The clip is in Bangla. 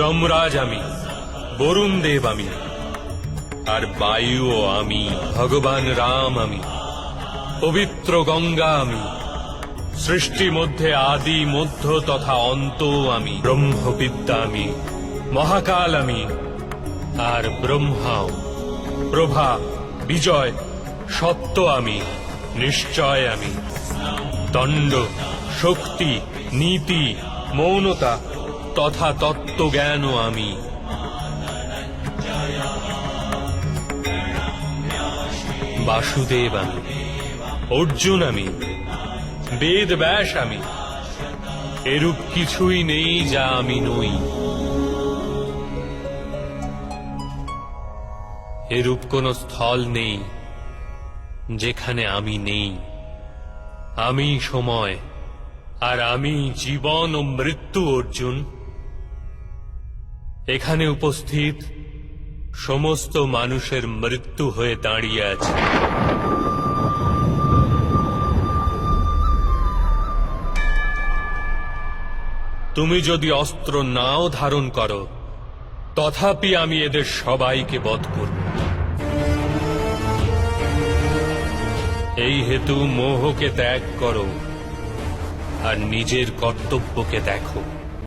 যমরাজ আমি, বরুণ দেব আমি, আর বায়ুও আমি, ভগবান রাম আমি, পবিত্র গঙ্গা আমি, সৃষ্টি মধ্যে আদি মধ্য তথা অন্ত আমি, ব্রহ্মবিদ্যা আমি, মহাকাল আমি, আর ব্রহ্মাও, প্রভা, বিজয়, সত্য আমি, নিশ্চয় আমি, দণ্ড, শক্তি, নীতি, মৌনতা তথা তত্ত্বজ্ঞানও আমি। বাসুদেব আমি, অর্জুন আমি, বেদ ব্যাস আমি, এরূপ কিছুই নেই যা আমি নই। এরূপ কোন স্থল নেই যেখানে আমি নেই। আমি সময়, আর আমি জীবন ও মৃত্যু। অর্জুন, এখানে উপস্থিত সমস্ত মানুষের মৃত্যু হয়ে দাঁড়িয়ে আছে। তুমি যদি অস্ত্র নাও ধারণ করো, তথাপি আমি এদের সবাইকে বধ করব। এই হেতু মোহকে ত্যাগ করো আর নিজের কর্তব্যকে দেখো।